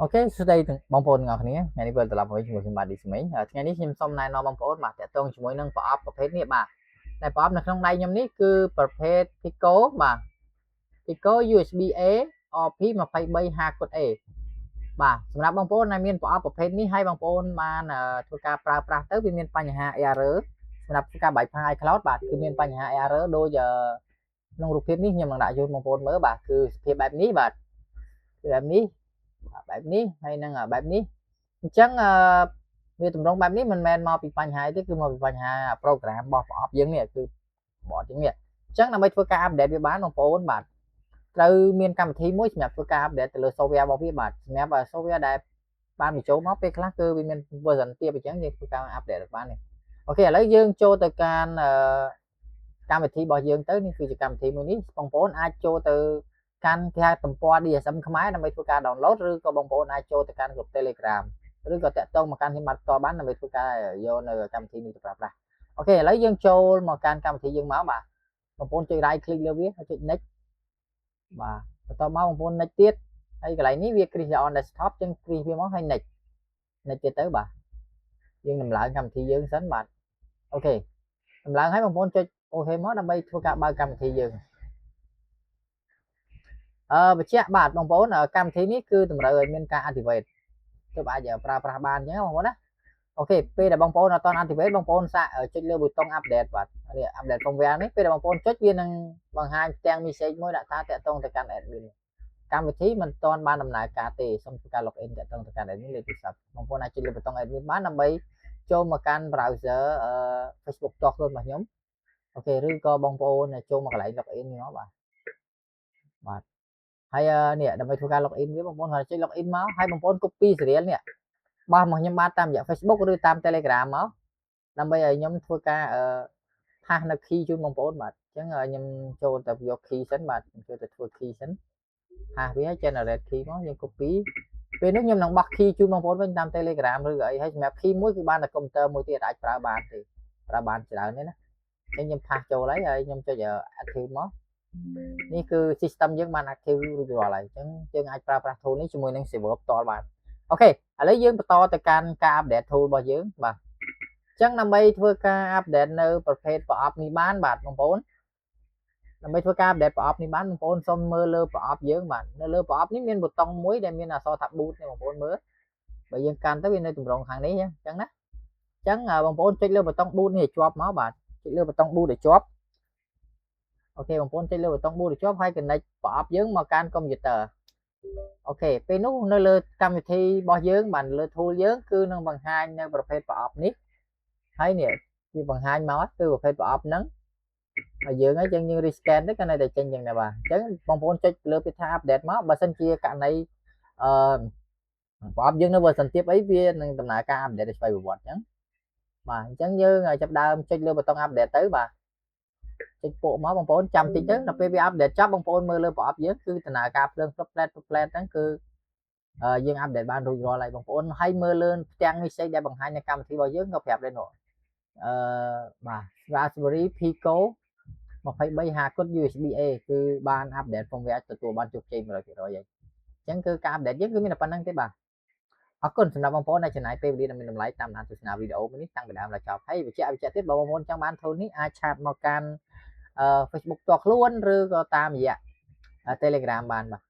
អូខេសួស្តីបងប្អូនទាំងអស់គ្នាថ្ងៃនេះវិលត្រឡប់មកវិញជាមួយខ្ញុំបាទឌីស្មីថ្ងៃនេះខ្ញុំសូមណែនាំបងប្អូនបាទតាក់ទងជាមួយនឹងប្រអប់ប្រភេទនេះបាទតែប្រអប់នៅក្នុងដៃខ្ញុំនេះគឺប្រភេទ Pico បាទ Pico USB A RP 23 5/A បាទសម្រាប់បងប្អូនដែលមានប្រអប់ប្រភេទនេះហើយបងប្អូនបានធ្វើការប្រើប្រាស់ទៅវាមានបញ្ហា error សម្រាប់ធ្វើការ bypass iCloud បាទគឺមានបញ្ហា error ដូចក្នុងរូបភាពនេះខ្ញុំនឹងដាក់ជូនបងប្អូនមើលបាទគឺសភាពបែបនេះបាទគឺបែបនេះហើយនឹងបែបនេះអញ្ចឹងវាតម្រង់បែបនេះមិនមែនមកពីបញ្ហាទេគឺមកពីបញ្ហាប្រូក្រាមរបស់ប្រអប់យើងនេះគឺបត់ជាងនេះអញ្ចឹងដើម្បីធ្វើការអាប់ដេតវាបានបងប្អូនបាទត្រូវមានកម្មវិធីមួយសម្រាប់ធ្វើការអាប់ដេតទៅលើ software របស់វាបាទសម្រាប់ software ដែលបានបញ្ចូលមកពេលខ្លះគឺវាមាន version ទាបអញ្ចឹងយើងធ្វើការអាប់ដេតបាននេះអូខេឥឡូវយើងចូលទៅកាន់កម្មវិធីរបស់យើងទៅនេះគឺជាកម្មវិធីមួយនេះបងប្អូនអាចចូលទៅកាន់គេហៅទំព័រ DSM ខ្មែរដើម្បីធ្វើការ download ឬក៏បងប្អូនអាចចូលទៅកាន់ group Telegram ឬក៏តាក់ទងមកកាន់ខ្ញុំបាទផ្ទាល់បានដើម្បីធ្វើការយកនៅកម្មវិធីនេះទៅប្រើប្រាស់អូខេឥឡូវយើងចូលមកកាន់កម្មវិធីយើងមកបាទបងប្អូនចុច right click លើវាហើយចុច next បាទបន្ទាប់មកបងប្អូន next ទៀតហើយកន្លែងនេះវា create on desktop ចឹង create វាមកហើយ next ទៀតទៅបាទយើងដំឡើងកម្មវិធីយើងសិនបាទអូខេដំឡើងហើយបងប្អូនចុចអូខេមកដើម្បីធ្វើការបើកកម្មវិធីយើងបញ្ជាក់បាទបងប្អូនកម្មវិធីនេះគឺតម្រូវឲ្យមានការ activate ទើបអាចប្រើប្រាស់បានអញ្ចឹងបងប្អូនណាអូខេពេលដែលបងប្អូនអត់ទាន់ activate បងប្អូនសាកចុចលើប៊ូតុង update បាទនេះ update firmware នេះពេលដែលបងប្អូនចុចវានឹងបង្ហាញផ្ទាំង message មួយដាក់ថាតាក់ទងទៅកាន់ admin កម្មវិធីមិនទាន់បានដំណើរការទេសូមធ្វើការ login តាក់ទងទៅកាន់ admin លេខទូរស័ព្ទបងប្អូនអាចចុចលើប៊ូតុង admin បានដើម្បីចូលមកកាន់ browser Facebook ផ្ទាល់ខ្លួនរបស់ខ្ញុំអូខេឬក៏បងប្អូនចូលមកកន្លែង login នេះមកបាទហើយនេះដើម្បីធ្វើការ login វាបងប្អូនគាត់ចុច login មកហើយបងប្អូន copy serial នេះបោះមកខ្ញុំបានតាមរយៈ Facebook ឬតាម Telegram មកដើម្បីឲ្យខ្ញុំធ្វើការហាស់នៅ key ជូនបងប្អូនបាទអញ្ចឹងខ្ញុំចូលទៅយក key សិនបាទខ្ញុំចូលទៅធ្វើ key សិនហាស់វា generate key មកយើង copy ពេលនេះខ្ញុំនឹងបោះ key ជូនបងប្អូនវិញតាម Telegram ឬអីហើយសម្រាប់ key មួយគឺបានតែ computer មួយទៀតអាចប្រើបានទេប្រើបានច្រើនទេណាអញ្ចឹងខ្ញុំផាសចូលហើយខ្ញុំចុច active មកនេះគឺ system យើងបាន active រួចរាល់ហើយអញ្ចឹងយើងអាចប្រើប្រាស់ tool នេះជាមួយនឹង server ផ្ទាល់បានអូខេឥឡូវយើងបន្តទៅកាន់ការ update tool របស់យើងបាទអញ្ចឹងដើម្បីធ្វើការ update នៅប្រភេទប្រអប់នេះបានបាទបងប្អូនដើម្បីធ្វើការ update ប្រអប់នេះបានបងប្អូនសូមមើលលើប្រអប់យើងបាទនៅលើប្រអប់នេះមានប៊ូតុងមួយដែលមានអក្សរថា boot នេះបងប្អូនមើលបើយើងកាន់ទៅវានៅទម្រង់ខាងនេះអញ្ចឹងណាអញ្ចឹងបងប្អូនចុចលើប៊ូតុង boot នេះឲ្យជាប់មកបាទចុចលើប៊ូតុង boot ឲ្យជាប់អូខេបងប្អូនចុចលើប៊ូតុង boot ឲ្យជាប់ហើយ connect ប្រអប់យើងមកកាន់ computer អូខេពេលនោះនៅលើកម្មវិធីរបស់យើងបាទលើ tool យើងគឺនឹងបង្ហាញនៅប្រភេទប្រអប់នេះហើយនេះវាបង្ហាញមកគឺប្រភេទប្រអប់ហ្នឹងហើយយើងហើយយើង rescan ទៅកាន់តែចេញចឹងដែរបាទអញ្ចឹងបងប្អូនចុចលើពាក្យថា update មកបើសិនជាករណីប្រអប់យើងនៅ version ទាបអីវានឹងដំណើរការ update ស្វ័យប្រវត្តិអញ្ចឹងបាទអញ្ចឹងយើងចាប់ដើមចុចលើប៊ូតុង update ទៅបាទចុចពកមកបងប្អូនចាំតិចទៅដល់ពេលវា update ចប់បងប្អូនមើលលើប្រអប់យើងគឺដំណើរការភ្លើងផ្លុកផ្លែតហ្នឹងគឺយើង update បានរួចរាល់ហើយបងប្អូនហើយមើលលើផ្ទាំង message ដែលបង្ហាញនៅកម្មវិធីរបស់យើងក៏ប្រាប់ដែរនោះបាទ Raspberry Pico 23 5 USB A គឺបាន update firmware ទទួលបានជោគជ័យ 100% ហើយអញ្ចឹងគឺការ update យើងគឺមានតែប៉ុណ្្នឹងទេបាទអរគុណសម្រាប់បងប្អូនដែលចំណាយពេលវេលាដ៏មានតម្លៃតាមដានទស្សនាវីដេអូមួយនេះតាំងពីដើមដល់ចប់ហើយបញ្ជាក់ទៀតបើបងប្អូនចង់បាន tool នេះអាចឆាតមកកាន់Facebook ផ្ទាល់ខ្លួនឬក៏តាមរយៈ Telegram បានបាទ